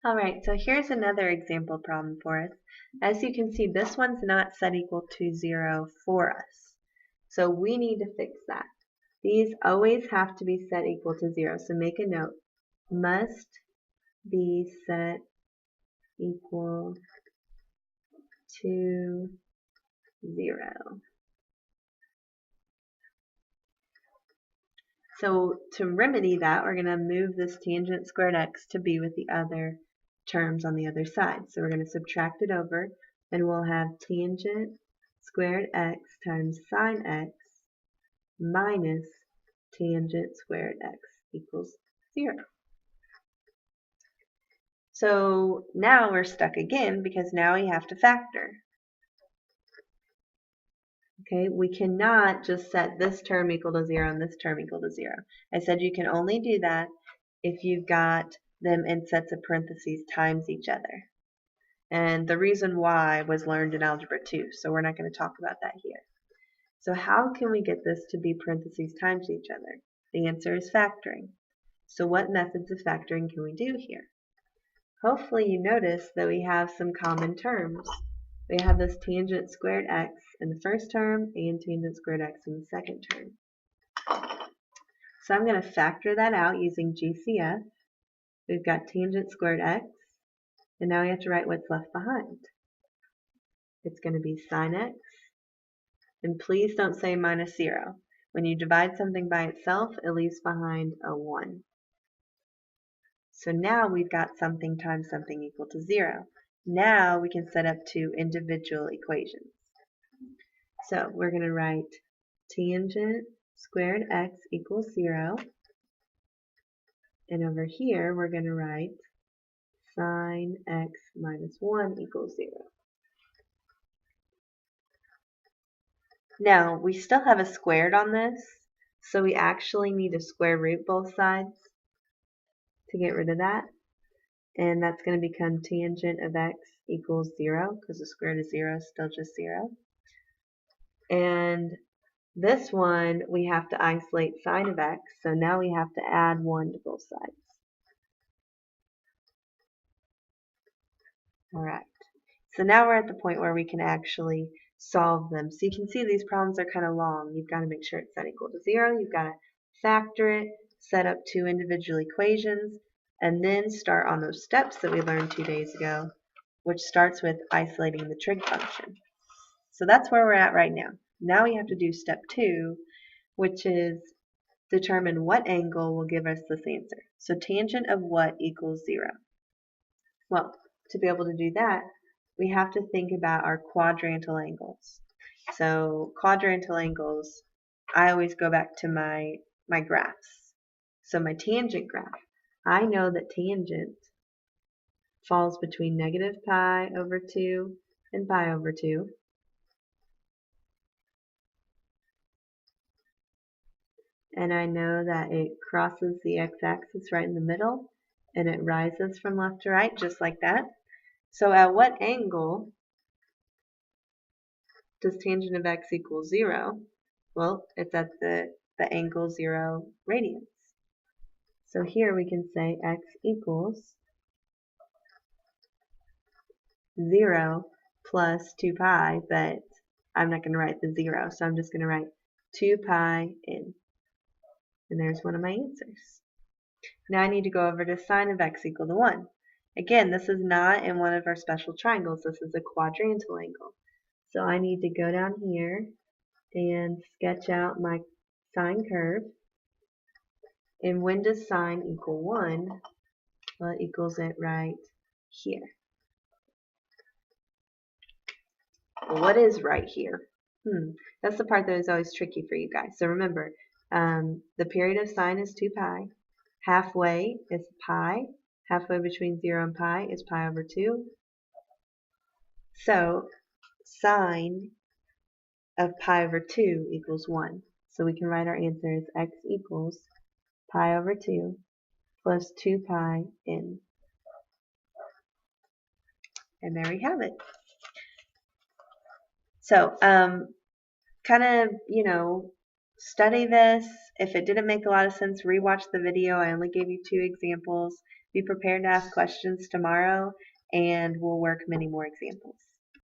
All right, so here's another example problem for us. As you can see, this one's not set equal to 0 for us. So we need to fix that. These always have to be set equal to 0. So make a note. Must be set equal to 0. So to remedy that, we're going to move this tangent squared x to be with the other terms on the other side. So we're going to subtract it over, and we'll have tangent squared x times sine x minus tangent squared x equals 0. So now we're stuck again because now we have to factor. Okay, we cannot just set this term equal to 0 and this term equal to 0. I said you can only do that if you've got them in sets of parentheses times each other. And the reason why was learned in Algebra 2, so we're not going to talk about that here. So how can we get this to be parentheses times each other? The answer is factoring. So what methods of factoring can we do here? Hopefully you notice that we have some common terms. We have this tangent squared x in the first term and tangent squared x in the second term. So I'm going to factor that out using GCF. We've got tangent squared x, and now we have to write what's left behind. It's going to be sine x, and please don't say minus 0. When you divide something by itself, it leaves behind a 1. So now we've got something times something equal to 0. Now we can set up two individual equations. So we're going to write tangent squared x equals 0. And over here we're going to write sine x minus 1 equals 0. Now we still have a squared on this, so we actually need to square root both sides to get rid of that. And that's going to become tangent of x equals 0, because the square root of 0 is still just 0. And this one, we have to isolate sine of x, so now we have to add 1 to both sides. Alright, so now we're at the point where we can actually solve them. So you can see these problems are kind of long. You've got to make sure it's set equal to 0, you've got to factor it, set up two individual equations, and then start on those steps that we learned 2 days ago, which starts with isolating the trig function. So that's where we're at right now. Now we have to do step 2, which is determine what angle will give us this answer. So tangent of what equals 0? Well, to be able to do that, we have to think about our quadrantal angles. So quadrantal angles, I always go back to my graphs. So my tangent graph, I know that tangent falls between negative pi over 2 and pi over 2. And I know that it crosses the x-axis right in the middle, and it rises from left to right, just like that. So at what angle does tangent of x equal 0? Well, it's at the angle 0 radians. So here we can say x equals 0 plus 2 pi, but I'm not going to write the 0, so I'm just going to write 2 pi in. And there's one of my answers. Now I need to go over to sine of x equal to 1. Again, this is not in one of our special triangles. This is a quadrantal angle. So I need to go down here and sketch out my sine curve. And when does sine equal 1? Well, it equals it right here. Well, what is right here? That's the part that is always tricky for you guys. So remember, the period of sine is 2 pi. Halfway is pi. Halfway between 0 and pi is pi over 2. So sine of pi over 2 equals 1. So we can write our answer as x equals pi over 2 plus 2 pi in. And there we have it. So kind of, study this. If it didn't make a lot of sense, rewatch the video. I only gave you 2 examples. Be prepared to ask questions tomorrow, and we'll work many more examples.